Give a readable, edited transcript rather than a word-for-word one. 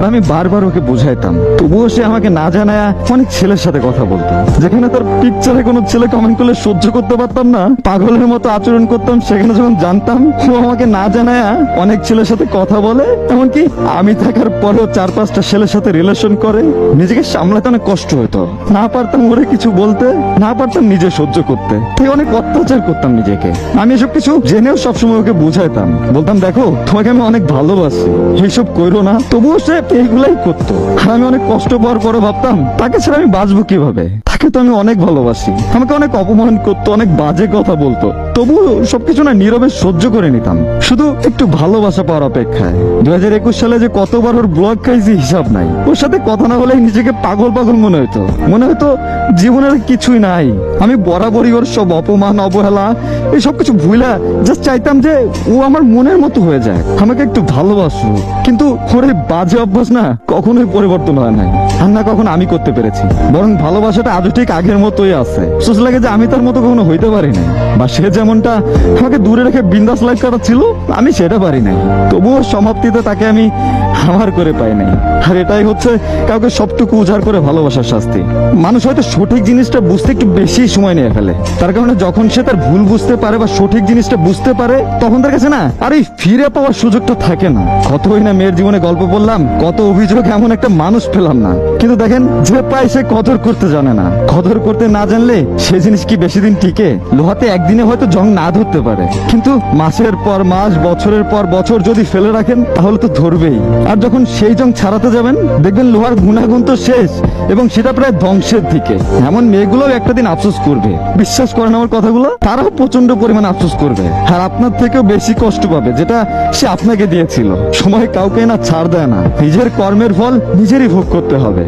আমি বারবার ওকে বুঝাইতাম, তবুও সে আমাকে না জানায় অনেক ছেলের সাথে কথা বলতো। যেখানে তার পিকচারে কোনো ছেলে কমেন্ট করলে সহ্য করতে পারতাম না, পাগলের মতো আচরণ করতাম, সেখানে যখন জানতাম ও আমাকে না জানায় অনেক ছেলের সাথে কথা বলে, এমনকি আমি থাকার পরেও 4-5টা ছেলের সাথে রিলেশন করে, নিজেকে সামলাতে অনেক কষ্ট হতো। না পারতাম ওরে কিছু বলতে, না পারতাম নিজে সহ্য করতে, তাই অনেক অত্যাচার করতাম নিজেকে। আমি এসব কিছু জেনেও সবসময় ওকে বুঝাইতাম, বলতাম দেখো তোমাকে আমি অনেক ভালোবাসি, এইসব কইরো না। তবুও সে এইগুলাই করতো। আর আমি অনেক কষ্ট পাওয়ার পরে ভাবতাম তাকে ছাড়া আমি বাঁচবো কিভাবে, তাকে তো আমি অনেক ভালোবাসি। আমাকে অনেক অপমান করতো, অনেক বাজে কথা বলতো, তবুও সবকিছু না নীরবে সহ্য করে নিতাম, শুধু একটু ভালোবাসা পাওয়ার অপেক্ষায়। 2021 সালে যে কতবার ওর ব্লগ খাইছি হিসাব নাই। ওর সাথে কথা না বলে নিজেকে পাগল পাগল মনে হতো জীবনের কিছুই নাই। আমি বরাবরই ওর সব অপমান অবহেলা এই সব কিছু ভুলা জাস্ট চাইতাম যে ও আমার মনের মতো হয়ে যায়, আমাকে একটু ভালোবাসো। কিন্তু ওর এই বাজে অভ্যাস না কখনোই পরিবর্তন হয় নাই, আর না কখনো আমি করতে পেরেছি। বরং ভালোবাসাটা আজও ঠিক আগের মতোই আছে। সোচ লাগে যে আমি তার মতো কখনো হইতে পারি নাই, বা সে যেমনটা আমাকে দূরে রেখে বিন্দাস লাইফ কাটাচ্ছিল আমি সেটা পারি নাই। তবুও সমাপ্তিতে তাকে আমি আমার করে পাই নাই। আর এটাই হচ্ছে কাউকে সবটুকু উজাড় করে ভালোবাসার শাস্তি। মানুষ হয়তো সঠিক জিনিসটা বুঝতে একটু বেশি সময় নিয়ে ফেলে, তার কারণে যখন সে তার ভুল বুঝতে পারে বা সঠিক জিনিসটা বুঝতে পারে, তখন তার কাছে না আর এই ফিরে পাওয়ার সুযোগটা থাকে না। কতই না মেয়ের জীবনে গল্প বললাম, কত অভিযোগ, এমন একটা মানুষ পেলাম না। কিন্তু দেখেন, যে পায় সে কদর করতে জানে না। কদর করতে না জানলে সে জিনিস কি বেশি দিন টিকে? লোহাতে একদিনে হয়তো জং না ধরতে পারে, কিন্তু মাসের পর মাস, বছরের পর বছর যদি ফেলে রাখেন তাহলে তো ধরবেই। আর যখন সেই জং ছাড়াতে যাবেন দেখবেন লোহার গুণাগুণ তো শেষ, এবং সেটা প্রায় ধ্বংসের দিকে। এমন মেয়েগুলোও একটা দিন আফসোস করবে, বিশ্বাস করেন আমার কথাগুলো, তারাও প্রচন্ড পরিমাণে আফসোস করবে, আর আপনার থেকেও বেশি কষ্ট পাবে যেটা সে আপনাকে দিয়েছিল। সময় কাউকে না ছাড় দেয় না, নিজের কর্মের ফল নিজেরই ভোগ করতে হবে।